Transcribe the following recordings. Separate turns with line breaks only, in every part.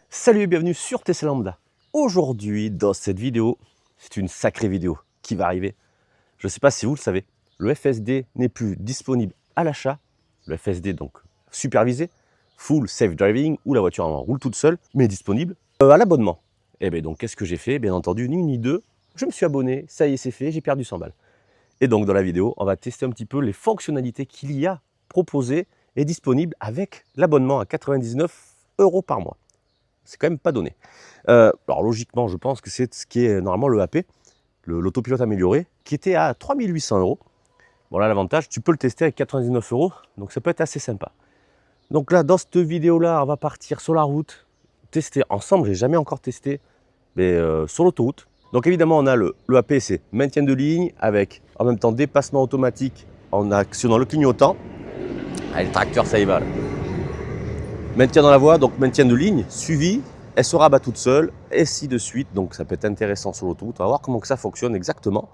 Salut et bienvenue sur TC Lambda. Aujourd'hui, dans cette vidéo, c'est une sacrée vidéo qui va arriver. Je ne sais pas si vous le savez, le FSD n'est plus disponible à l'achat. Le FSD, donc supervisé, full safe driving, où la voiture en roule toute seule, mais disponible à l'abonnement. Et bien donc, qu'est-ce que j'ai fait? Bien entendu, ni une ni deux, je me suis abonné, ça y est, c'est fait, j'ai perdu 100 balles. Et donc, dans la vidéo, on va tester un petit peu les fonctionnalités qu'il y a proposées et disponibles avec l'abonnement à 99 € par mois. C'est quand même pas donné. Alors logiquement, je pense que c'est ce qui est normalement le AP, l'autopilote amélioré, qui était à 3800 €. Bon là, l'avantage, tu peux le tester avec 99 €, donc ça peut être assez sympa. Donc là, dans cette vidéo-là, on va partir sur la route, tester ensemble. J'ai jamais encore testé, mais sur l'autoroute. Donc évidemment, on a le AP, c'est maintien de ligne avec en même temps dépassement automatique en actionnant le clignotant. Allez, le tracteur, ça y va là. Maintien dans la voie, donc maintien de ligne, suivi, elle se rabat toute seule, et ainsi de suite. Donc ça peut être intéressant sur l'autoroute. On va voir comment que ça fonctionne exactement.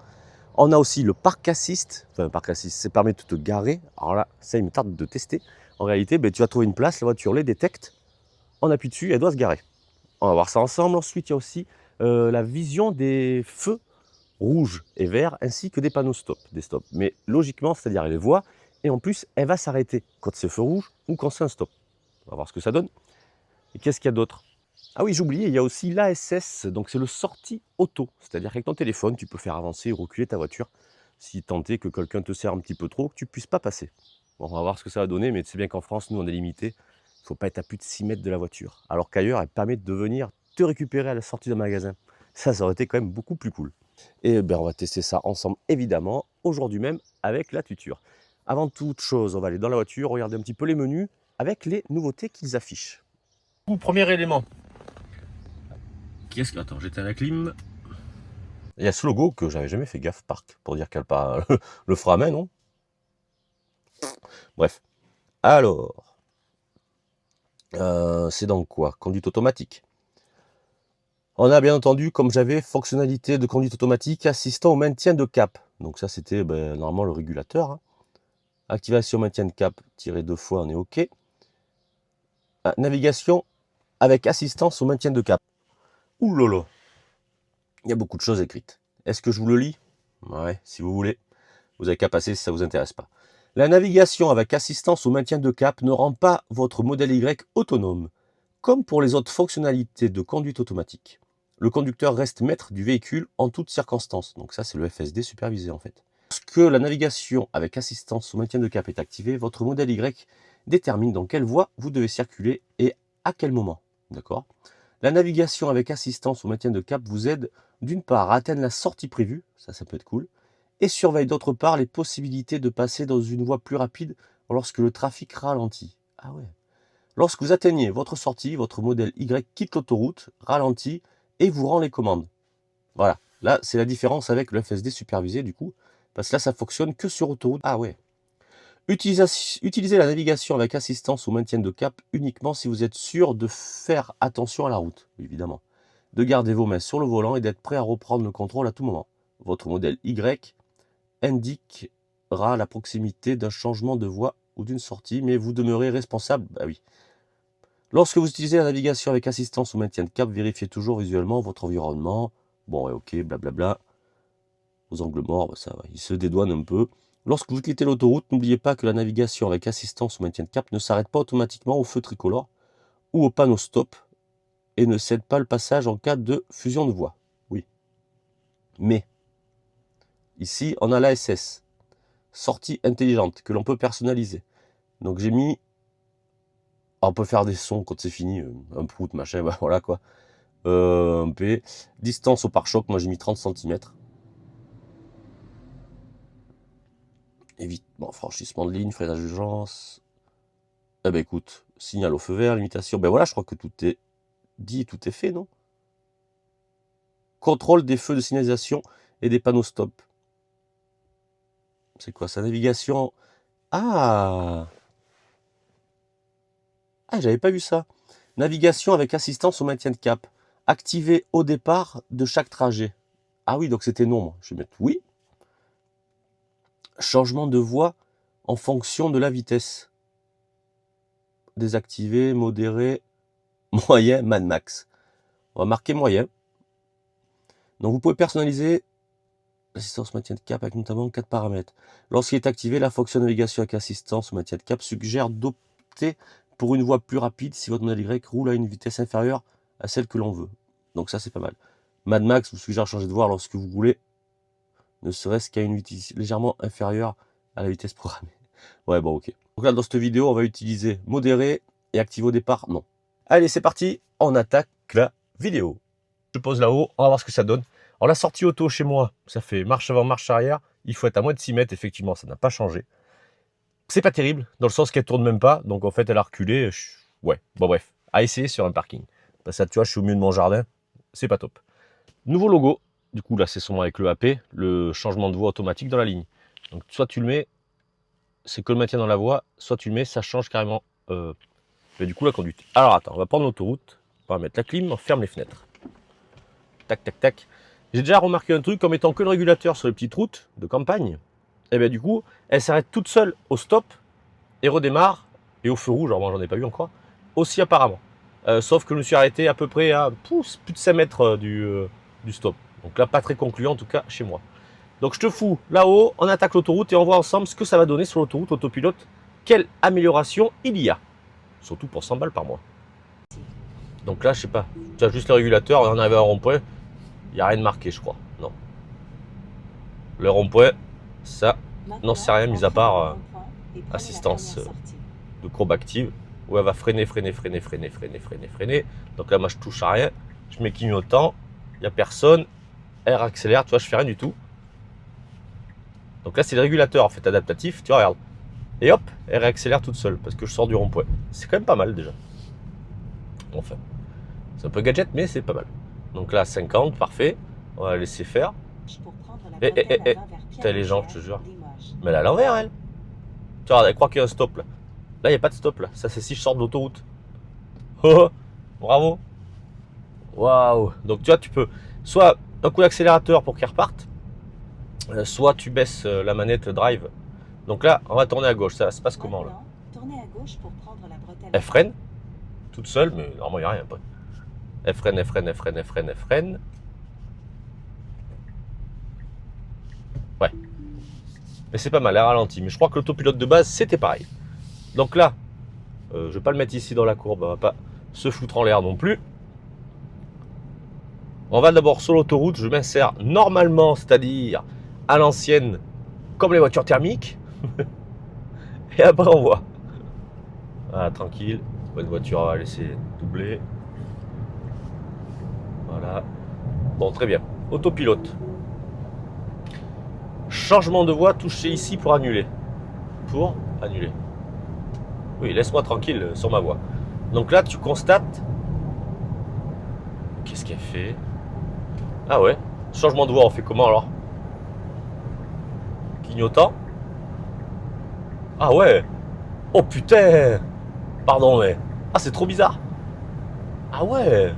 On a aussi le parc assist. Enfin, le parc assist, ça permet de te garer. Alors là, ça, il me tarde de tester. En réalité, ben, tu vas trouver une place, la voiture les détecte, on appuie dessus, elle doit se garer. On va voir ça ensemble. Ensuite, il y a aussi la vision des feux rouges et verts, ainsi que des panneaux stop, des stops. Mais logiquement, c'est-à-dire elle les voit, et en plus, elle va s'arrêter quand c'est feu rouge ou quand c'est un stop. On va voir ce que ça donne. Et qu'est-ce qu'il y a d'autre? Ah oui, j'oubliais, il y a aussi l'ASS, donc c'est le sortie auto. C'est-à-dire qu'avec ton téléphone, tu peux faire avancer ou reculer ta voiture si tant est que quelqu'un te sert un petit peu trop, que tu ne puisses pas passer. Bon, on va voir ce que ça va donner, mais tu sais bien qu'en France, nous, on est limité. Il ne faut pas être à plus de 6 mètres de la voiture. Alors qu'ailleurs, elle permet de venir te récupérer à la sortie d'un magasin. Ça aurait été quand même beaucoup plus cool. Et ben, on va tester ça ensemble, évidemment, aujourd'hui même avec la tuture. Avant toute chose, on va aller dans la voiture, regarder un petit peu les menus avec les nouveautés qu'ils affichent. Premier élément. Qu'est-ce que... Attends, j'éteins la clim. Il y a ce logo que j'avais jamais fait gaffe, Parc, pour dire qu'elle pas le Framen, non? Bref. Alors, c'est donc quoi? Conduite automatique. On a bien entendu, comme j'avais, fonctionnalité de conduite automatique assistant au maintien de cap. Donc ça, c'était normalement le régulateur. Hein. Activation maintien de cap, tiré 2 fois, on est OK. Navigation avec assistance au maintien de cap. Ouh lolo. Il y a beaucoup de choses écrites. Est-ce que je vous le lis? Ouais, si vous voulez. Vous n'avez qu'à passer si ça ne vous intéresse pas. La navigation avec assistance au maintien de cap ne rend pas votre modèle Y autonome. Comme pour les autres fonctionnalités de conduite automatique, le conducteur reste maître du véhicule en toutes circonstances. Donc ça, c'est le FSD supervisé en fait. Lorsque la navigation avec assistance au maintien de cap est activée, votre modèle Y détermine dans quelle voie vous devez circuler et à quel moment. D'accord ? La navigation avec assistance au maintien de cap vous aide d'une part à atteindre la sortie prévue, ça peut être cool, et surveille d'autre part les possibilités de passer dans une voie plus rapide lorsque le trafic ralentit. Ah ouais. Lorsque vous atteignez votre sortie, votre modèle Y quitte l'autoroute, ralentit et vous rend les commandes. Voilà, là c'est la différence avec le FSD supervisé du coup, parce que là ça fonctionne que sur autoroute. Ah ouais. Utilisez la navigation avec assistance au maintien de cap uniquement si vous êtes sûr de faire attention à la route, évidemment. De garder vos mains sur le volant et d'être prêt à reprendre le contrôle à tout moment. Votre modèle Y indiquera la proximité d'un changement de voie ou d'une sortie, mais vous demeurez responsable. Bah oui. Lorsque vous utilisez la navigation avec assistance au maintien de cap, vérifiez toujours visuellement votre environnement. Bon, ouais, ok, blablabla. Aux angles morts, bah ça va, il se dédouane un peu. Lorsque vous quittez l'autoroute, n'oubliez pas que la navigation avec assistance au maintien de cap ne s'arrête pas automatiquement au feu tricolore ou au panneau stop et ne cède pas le passage en cas de fusion de voie. Oui. Mais, ici, on a l'ASS, sortie intelligente, que l'on peut personnaliser. Donc j'ai mis... on peut faire des sons quand c'est fini, un prout, machin, bah, voilà quoi. Un P. Distance au pare-choc, moi j'ai mis 30 cm. Évitement, franchissement de ligne, freinage d'urgence. Eh ben écoute, signal au feu vert, limitation. Ben voilà, je crois que tout est dit, tout est fait, non? Contrôle des feux de signalisation et des panneaux stop. C'est quoi sa navigation? Ah! Ah, j'avais pas vu ça. Navigation avec assistance au maintien de cap. Activer au départ de chaque trajet. Ah oui, donc c'était non. Moi. Je vais mettre oui. Changement de voie en fonction de la vitesse. Désactiver, modéré, moyen, Mad Max. On va marquer moyen. Donc vous pouvez personnaliser l'assistance maintien de cap avec notamment 4 paramètres. Lorsqu'il est activé, la fonction navigation avec assistance maintien de cap suggère d'opter pour une voie plus rapide si votre modèle Y roule à une vitesse inférieure à celle que l'on veut. Donc ça c'est pas mal. Mad Max vous suggère de changer de voie lorsque vous roulez, ne serait-ce qu'à une vitesse légèrement inférieure à la vitesse programmée. Ouais bon ok. Donc là dans cette vidéo on va utiliser modéré et activer au départ non. Allez c'est parti, on attaque la vidéo. Je pose là-haut, on va voir ce que ça donne. Alors la sortie auto chez moi, ça fait marche avant, marche arrière. Il faut être à moins de 6 mètres, effectivement, ça n'a pas changé. C'est pas terrible, dans le sens qu'elle tourne même pas. Donc en fait, elle a reculé. Ouais, bon bref, à essayer sur un parking. Parce que tu vois, je suis au milieu de mon jardin, c'est pas top. Nouveau logo, du coup là c'est son avec le AP, le changement de voie automatique dans la ligne. Donc soit tu le mets, c'est que le maintien dans la voie, soit tu le mets, ça change carrément du coup la conduite. Alors attends, on va prendre l'autoroute, on va mettre la clim, on ferme les fenêtres. Tac, tac, tac. J'ai déjà remarqué un truc, comme étant que le régulateur sur les petites routes de campagne, et bien du coup, elle s'arrête toute seule au stop et redémarre, et au feu rouge, alors moi j'en ai pas eu encore, aussi apparemment. Sauf que je me suis arrêté à peu près à plus de 5 mètres du stop. Donc là, pas très concluant en tout cas chez moi. Donc je te fous là-haut, on attaque l'autoroute et on voit ensemble ce que ça va donner sur l'autoroute autopilote. Quelle amélioration il y a. Surtout pour 100 balles par mois. Donc là, je sais pas, tu as juste le régulateur, on arrive à un rond-point, il n'y a rien de marqué, je crois. Non. Le rond-point, ça, n'en sait rien, mis à part assistance de courbe active, où elle va freiner. Donc là, moi, je touche à rien, je mets clignotant, il n'y a personne, elle accélère, tu vois, je fais rien du tout. Donc là, c'est le régulateur, en fait, adaptatif, tu vois, regarde. Et hop, elle réaccélère toute seule, parce que je sors du rond-point. C'est quand même pas mal, déjà. Enfin, c'est un peu gadget, mais c'est pas mal. Donc là, 50, parfait. On va la laisser faire. Putain, les gens, je te jure. Mais elle est à l'envers, elle. Tu vois, elle croit qu'il y a un stop, là. Là, il n'y a pas de stop, là. Ça, c'est si je sors de l'autoroute. Oh, bravo. Waouh. Donc, tu vois, tu peux soit un coup d'accélérateur pour qu'elle reparte, soit tu baisses la manette drive. Donc là, on va tourner à gauche. Ça se passe comment, là? Elle freine, toute seule, mais normalement, il n'y a rien, pote. Elle freine. Ouais. Mais c'est pas mal, elle ralentit. Mais je crois que l'autopilote de base, c'était pareil. Donc là, je vais pas le mettre ici dans la courbe, on va pas se foutre en l'air non plus. On va d'abord sur l'autoroute, je m'insère normalement, c'est-à-dire à l'ancienne, comme les voitures thermiques. Et après on voit. Ah, tranquille, bonne voiture, on va laisser doubler. Voilà. Bon, très bien. Autopilote. Changement de voie, touchez ici pour annuler. Pour annuler. Oui, laisse-moi tranquille sur ma voie. Donc là, tu constates. Qu'est-ce qu'elle fait? Ah ouais. Changement de voie, on fait comment alors? Clignotant. Ah ouais. Oh putain. Pardon, mais. Ah, c'est trop bizarre. Ah ouais.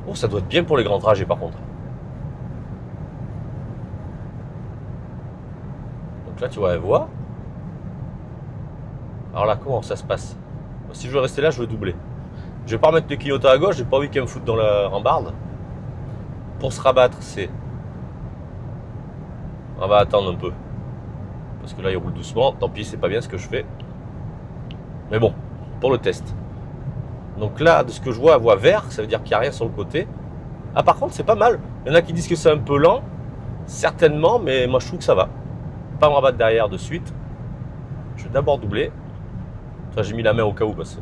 Oh, ça doit être bien pour les grands trajets par contre. Donc là, tu vois, elle voit. Alors là, comment ça se passe? Si je veux rester là, je veux doubler. Je vais pas remettre le clignotant à gauche, j'ai pas envie qu'elle me foute dans la rambarde. Pour se rabattre, c'est... On va attendre un peu. Parce que là, il roule doucement. Tant pis, c'est pas bien ce que je fais. Mais bon, pour le test. Donc là, de ce que je vois, elle voit vert. Ça veut dire qu'il n'y a rien sur le côté. Ah, par contre, c'est pas mal. Il y en a qui disent que c'est un peu lent. Certainement, mais moi, je trouve que ça va. Pas me rabattre derrière de suite. Je vais d'abord doubler. Enfin, j'ai mis la main au cas où, parce que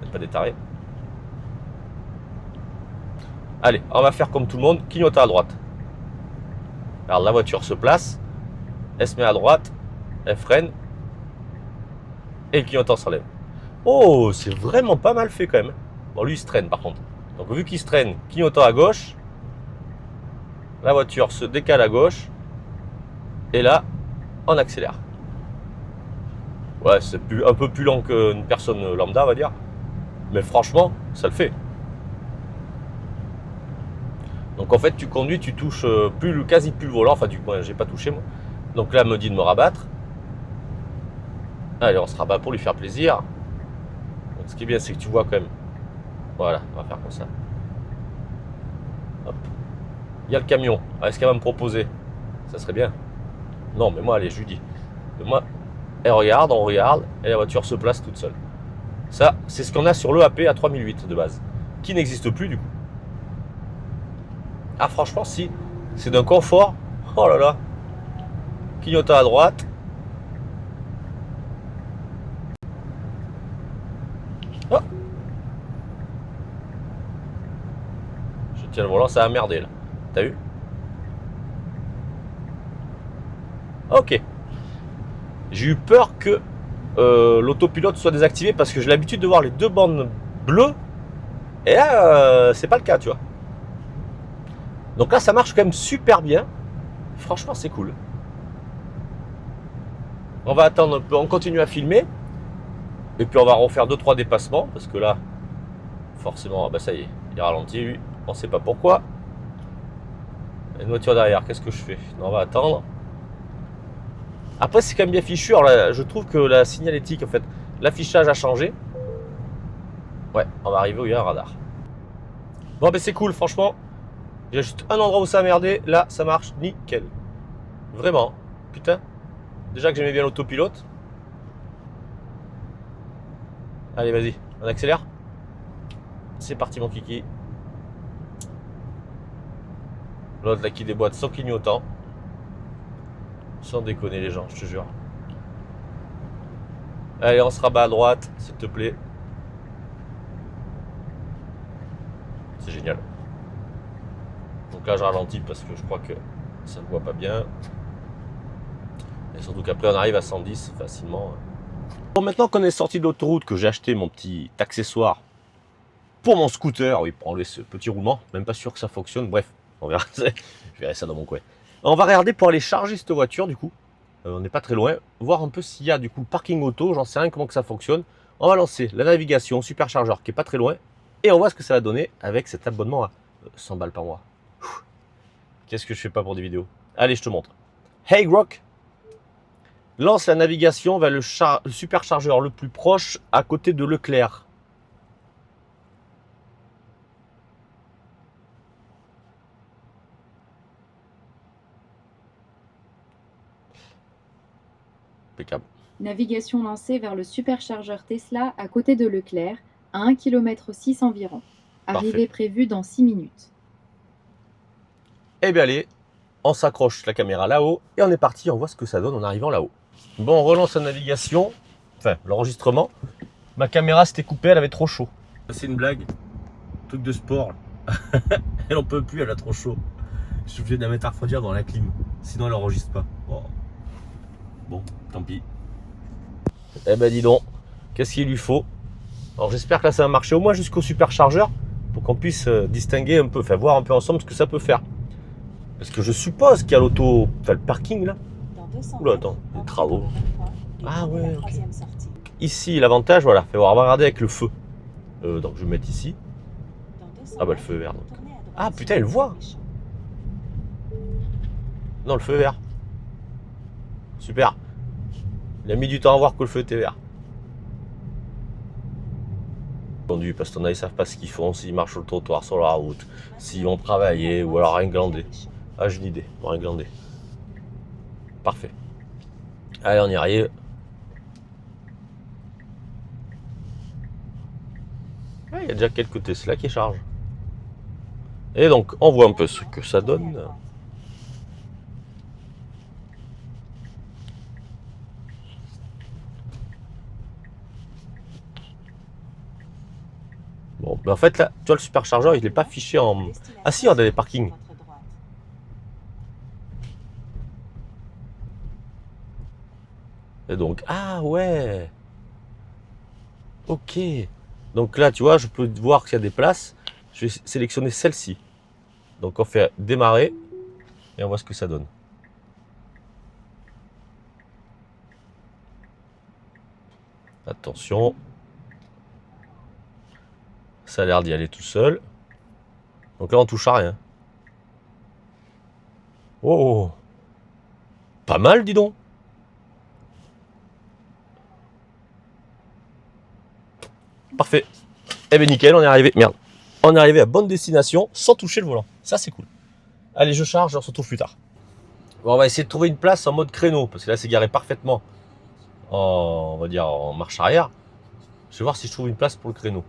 c'est pas des tarés. Allez, on va faire comme tout le monde, clignotant à droite. Alors la voiture se place, elle se met à droite, elle freine, et le clignotant s'enlève. Oh, c'est vraiment pas mal fait quand même. Bon, lui il se traîne par contre. Donc vu qu'il se traîne, clignotant à gauche, la voiture se décale à gauche, et là, on accélère. Ouais, c'est un peu plus lent qu'une personne lambda, on va dire. Mais franchement, ça le fait. Donc en fait, tu conduis, tu touches quasi plus le volant. Enfin, du coup, j'ai pas touché moi. Donc là, elle me dit de me rabattre. Allez, on se rabat pour lui faire plaisir. Donc, ce qui est bien, c'est que tu vois quand même. Voilà, on va faire comme ça. Hop. Il y a le camion. Est-ce qu'elle va me proposer? Ça serait bien. Non, mais moi, allez, je lui dis. Moi, elle regarde, on regarde, et la voiture se place toute seule. Ça, c'est ce qu'on a sur l'EAP à 3008 de base, qui n'existe plus du coup. Ah, franchement, si. C'est d'un confort. Oh là là. Clignotant à droite. Oh. Je tiens le volant, ça a merdé là. T'as vu? Ok. J'ai eu peur que l'autopilote soit désactivé parce que j'ai l'habitude de voir les deux bandes bleues. Et là, c'est pas le cas, tu vois. Donc là, ça marche quand même super bien. Franchement, c'est cool. On va attendre un peu, on continue à filmer. Et puis on va refaire 2-3 dépassements. Parce que là, forcément, bah ça y est, il ralentit lui. On sait pas pourquoi. Il y a une voiture derrière, qu'est-ce que je fais? Non, on va attendre. Après, c'est quand même bien fichu. Alors là, je trouve que la signalétique, en fait, l'affichage a changé. Ouais, on va arriver où il y a un radar. Bon, ben c'est cool, franchement. Il y a juste un endroit où ça a merdé. Là, ça marche nickel. Vraiment. Putain. Déjà que j'aimais bien l'autopilote. Allez, vas-y. On accélère. C'est parti, mon kiki. L'autre là qui déboîte sans clignotant. Sans déconner, les gens, je te jure. Allez, on se rabat à droite, s'il te plaît. C'est génial. Donc là, je ralentis parce que je crois que ça ne voit pas bien. Et surtout qu'après, on arrive à 110 facilement. Bon, maintenant qu'on est sorti de l'autoroute, que j'ai acheté mon petit accessoire pour mon scooter, oui, pour enlever ce petit roulement, même pas sûr que ça fonctionne. Bref, on verra. Je verrai ça dans mon coin. On va regarder pour aller charger cette voiture, du coup. On n'est pas très loin. Voir un peu s'il y a du coup le parking auto. J'en sais rien comment que ça fonctionne. On va lancer la navigation superchargeur qui est pas très loin. Et on voit ce que ça va donner avec cet abonnement à 100 balles par mois. Qu'est-ce que je fais pas pour des vidéos? Allez, je te montre. Hey Grok, lance la navigation vers le superchargeur le plus proche à côté de Leclerc. Impeccable.
Navigation lancée vers le superchargeur Tesla à côté de Leclerc, à 1,6 km environ. Arrivée prévue dans 6 minutes.
Eh bien allez, on s'accroche la caméra là-haut et on est parti, on voit ce que ça donne en arrivant là-haut. Bon, on relance la navigation, enfin l'enregistrement. Ma caméra s'était coupée, elle avait trop chaud. C'est une blague, truc de sport. Elle en peut plus, elle a trop chaud. Je suis obligé de la mettre à refroidir dans la clim, sinon elle enregistre pas. Bon, tant pis. Eh ben dis donc, qu'est-ce qu'il lui faut? Alors j'espère que là ça va marcher au moins jusqu'au superchargeur pour qu'on puisse distinguer un peu, enfin voir un peu ensemble ce que ça peut faire. Parce que je suppose qu'il y a l'auto, enfin le parking là. Oula, attends, les travaux. Ah ouais, ok. Ici, l'avantage, voilà, on va regarder avec le feu. Donc je vais mettre ici. Ah bah le feu vert donc. Ah putain, elle voit. Non, le feu vert. Super. Il a mis du temps à voir que le feu était vert. Conduit parce qu'on ils savent pas ce qu'ils font, s'ils marchent sur le trottoir, sur la route, s'ils vont travailler ou alors rien glander. Ah, j'ai une idée, on va rien glander. Parfait. Allez, on y arrive. Ah, il y a déjà quelques Tesla qui chargent. Et donc, on voit un peu ce que ça donne. Bon, mais en fait, là, tu vois, le superchargeur, il n'est pas affiché en... Ah si, on a des parkings. Et donc, ah ouais. Ok. Donc là, tu vois, je peux voir qu'il y a des places. Je vais sélectionner celle-ci. Donc on fait démarrer et on voit ce que ça donne. Attention. Ça a l'air d'y aller tout seul. Donc là, on touche à rien. Oh, pas mal, dis donc. Parfait. Eh ben nickel, on est arrivé. Merde. On est arrivé à bonne destination sans toucher le volant. Ça, c'est cool. Allez, je charge, on se retrouve plus tard. Bon, on va essayer de trouver une place en mode créneau, parce que là, c'est garé parfaitement on va dire, en marche arrière. Je vais voir si je trouve une place pour le créneau.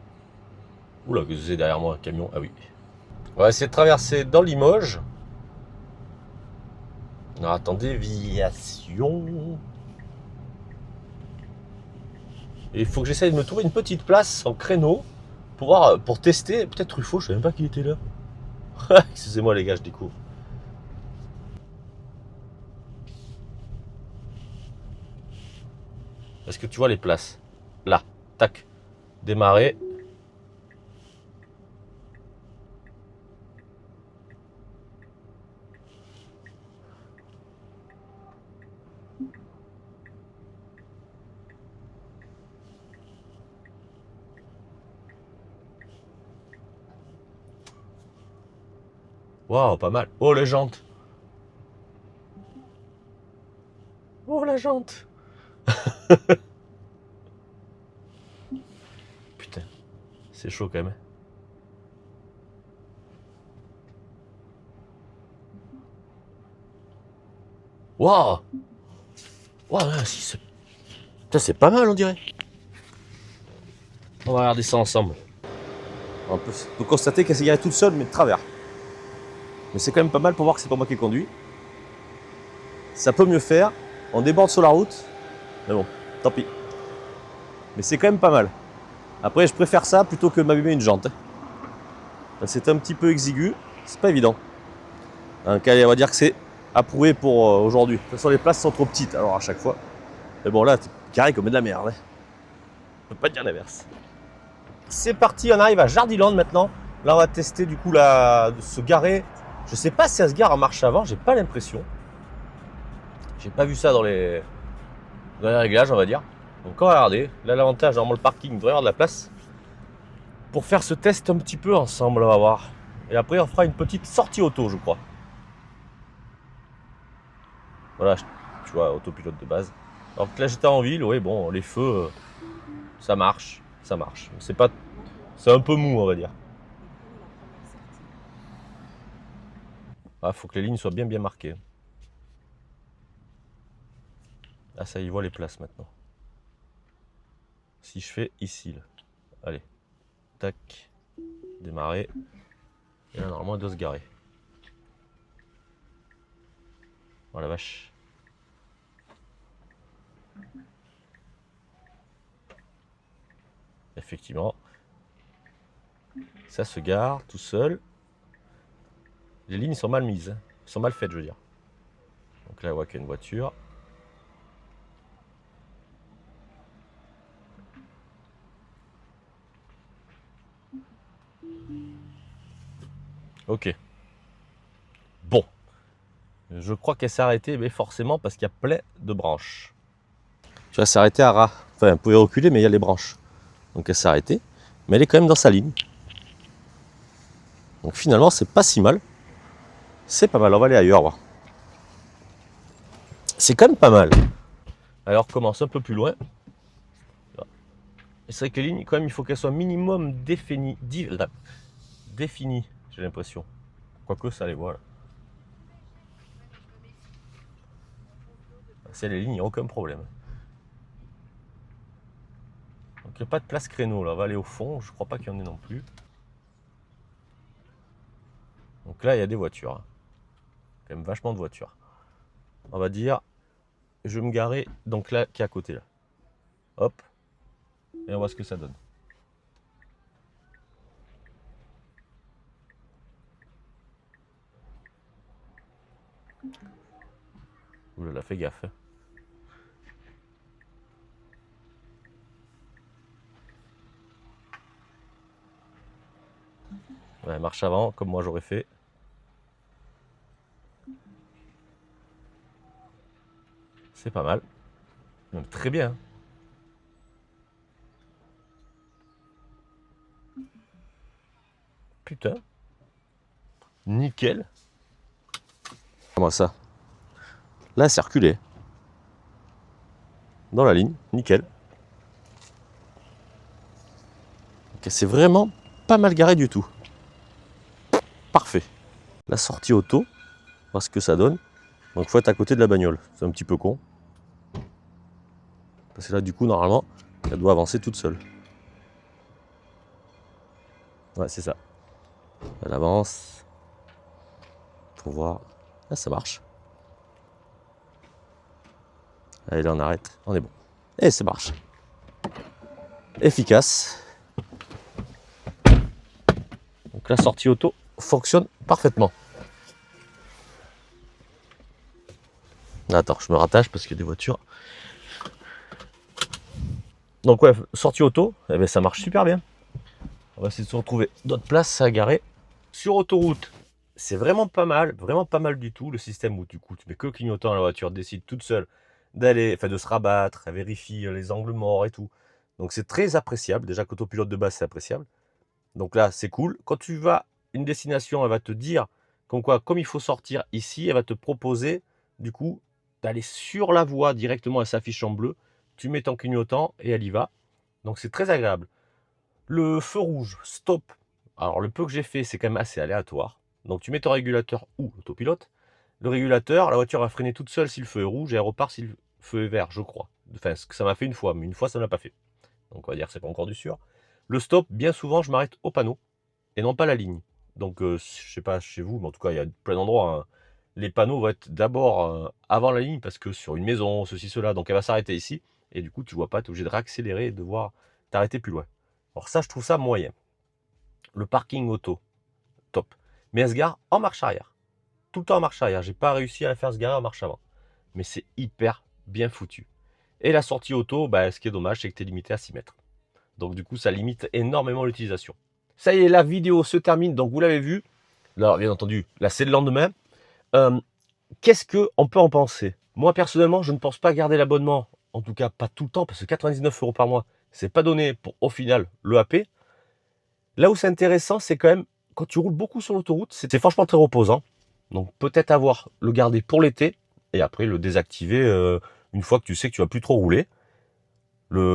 Oula, que c'est derrière moi, un camion. Ah oui. On va essayer de traverser dans Limoges. Alors, attendez, déviation. Et il faut que j'essaye de me trouver une petite place en créneau pour tester. Peut-être Truffaut, je savais même pas qu'il était là. Excusez-moi les gars, je découvre. Est-ce que tu vois les places? Là, tac, démarrer. Waouh, pas mal. Oh les jantes. Oh la jante. Putain, c'est chaud quand même. Waouh. Waouh, si c'est... Putain, c'est pas mal on dirait. On va regarder ça ensemble. On peut constater qu'elle s'est garée toute seule mais de travers. Mais c'est quand même pas mal pour voir que c'est pas moi qui conduis. Ça peut mieux faire. On déborde sur la route. Mais bon, tant pis. Mais c'est quand même pas mal. Après, je préfère ça plutôt que de m'abîmer une jante. C'est un petit peu exigu. C'est pas évident. Donc, allez, on va dire que c'est approuvé pour aujourd'hui. De toute façon, les places sont trop petites alors à chaque fois. Mais bon, là, c'est carré comme de la merde. On peut pas dire l'inverse. C'est parti, on arrive à Jardiland maintenant. Là, on va tester du coup de se garer. Je sais pas si elle se gare en marche avant, j'ai pas l'impression. J'ai pas vu ça dans les réglages, on va dire. Donc on va regarder. Là, l'avantage, normalement, le parking, il devrait y avoir de la place. Pour faire ce test un petit peu ensemble, on va voir. Et après, on fera une petite sortie auto, je crois. Voilà, tu vois, autopilote de base. Alors que là, j'étais en ville, oui, bon, les feux, ça marche. Ça marche. C'est pas... C'est un peu mou, on va dire. Ah, faut que les lignes soient bien marquées. Ah, ça y voit les places maintenant. Si je fais ici, là. Allez. Tac. Démarrer. Et là, normalement, elle doit se garer. Oh la vache. Effectivement. Ça se gare tout seul. Les lignes sont mal mises. Sont mal faites, je veux dire. Donc là, on voit qu'il y a une voiture. Ok. Bon. Je crois qu'elle s'est arrêtée, mais forcément parce qu'il y a plein de branches. Tu vois, s'est arrêtée à ras. Enfin, elle pouvait reculer, mais il y a les branches. Donc elle s'est arrêtée. Mais elle est quand même dans sa ligne. Donc finalement, c'est pas si mal. C'est pas mal. On va aller ailleurs, voir. C'est quand même pas mal. Alors, on commence un peu plus loin. Et c'est vrai que les lignes, quand même, il faut qu'elles soient minimum définies. Définies, j'ai l'impression. Quoique ça les voit là. C'est les lignes, il n'y a aucun problème. Donc il n'y a pas de place créneau là. On va aller au fond. Je crois pas qu'il y en ait non plus. Donc là, il y a des voitures. Hein. Quand même vachement de voitures. On va dire, je vais me garer donc là, qui est à côté là. Hop. Et on voit ce que ça donne. Ouh là là, fais gaffe. Hein. Ouais, marche avant, comme moi j'aurais fait. C'est pas mal. Même très bien. Putain. Nickel. Comment ça? Là, c'est reculé. Dans la ligne, nickel. Okay, c'est vraiment pas mal garé du tout. Parfait. La sortie auto, on voit ce que ça donne. Donc il faut être à côté de la bagnole. C'est un petit peu con. Parce que là, du coup, normalement, elle doit avancer toute seule. Ouais, c'est ça. Elle avance. Pour voir. Là, ça marche. Allez, là, on arrête. On est bon. Et ça marche. Efficace. Donc la sortie auto fonctionne parfaitement. Attends, je me rattache parce qu'il y a des voitures. Donc ouais, sortie auto, eh bien, ça marche super bien. On va essayer de se retrouver d'autres places à garer. Sur autoroute, c'est vraiment pas mal du tout. Le système où du coup, tu mets que le clignotant, la voiture décide toute seule d'aller, enfin de se rabattre, elle vérifie les angles morts et tout. Donc c'est très appréciable. Déjà qu'autopilote de base, c'est appréciable. Donc là, c'est cool. Quand tu vas une destination, elle va te dire comme il faut sortir ici, elle va te proposer du coup d'aller sur la voie directement, elle s'affiche en bleu. Tu mets ton clignotant et elle y va. Donc c'est très agréable. Le feu rouge, stop. Alors le peu que j'ai fait, c'est quand même assez aléatoire. Donc tu mets ton régulateur ou autopilote. Le régulateur, la voiture va freiner toute seule si le feu est rouge et elle repart si le feu est vert, je crois. Enfin, ce que ça m'a fait une fois, mais une fois ça ne l'a pas fait. Donc on va dire que c'est pas encore du sûr. Le stop, bien souvent, je m'arrête au panneau et non pas la ligne. Donc je sais pas chez vous, mais en tout cas il y a plein d'endroits. Hein. Les panneaux vont être d'abord avant la ligne parce que sur une maison, ceci, cela, donc elle va s'arrêter ici. Et du coup, tu vois pas, tu es obligé de réaccélérer et de devoir t'arrêter plus loin. Alors ça, je trouve ça moyen. Le parking auto, top. Mais elle se gare en marche arrière. Tout le temps en marche arrière. J'ai pas réussi à la faire se garer en marche avant. Mais c'est hyper bien foutu. Et la sortie auto, bah, ce qui est dommage, c'est que tu es limité à 6 mètres. Donc du coup, ça limite énormément l'utilisation. Ça y est, la vidéo se termine. Donc vous l'avez vu. Alors bien entendu, là c'est le lendemain. Qu'est-ce qu'on peut en penser? Moi personnellement, je ne pense pas garder l'abonnement. En tout cas, pas tout le temps, parce que 99 € par mois, c'est pas donné pour au final le AP. Là où c'est intéressant, c'est quand même quand tu roules beaucoup sur l'autoroute, c'est franchement très reposant. Donc peut-être le garder pour l'été et après le désactiver une fois que tu sais que tu vas plus trop rouler.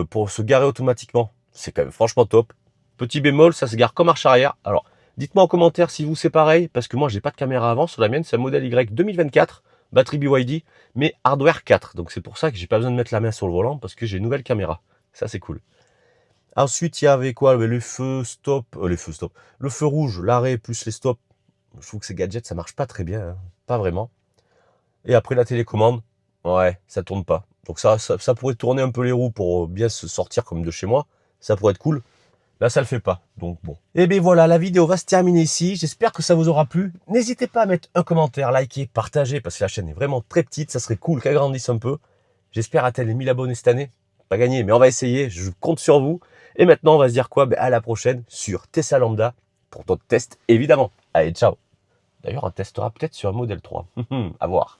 Pour se garer automatiquement, c'est quand même franchement top. Petit bémol, ça se gare comme marche arrière. Alors dites-moi en commentaire si vous c'est pareil, parce que moi j'ai pas de caméra avant sur la mienne, c'est un modèle Y 2024, batterie BYD, mais hardware 4. Donc c'est pour ça que j'ai pas besoin de mettre la main sur le volant parce que j'ai une nouvelle caméra. Ça c'est cool. Ensuite, il y avait quoi? Les feux stop, le feu rouge, l'arrêt plus les stops. Je trouve que ces gadgets, ça marche pas très bien, hein. Pas vraiment. Et après la télécommande, ouais, ça tourne pas. Donc ça pourrait tourner un peu les roues pour bien se sortir comme de chez moi. Ça pourrait être cool. Là, ça le fait pas. Donc bon. Et bien voilà, la vidéo va se terminer ici. J'espère que ça vous aura plu. N'hésitez pas à mettre un commentaire, liker, partager, parce que la chaîne est vraiment très petite. Ça serait cool qu'elle grandisse un peu. J'espère atteindre les 1000 abonnés cette année. Pas gagné, mais on va essayer. Je compte sur vous. Et maintenant, on va se dire quoi? À la prochaine sur Tesla Lambda pour d'autres tests, évidemment. Allez, ciao. D'ailleurs, on testera peut-être sur un modèle 3. À voir.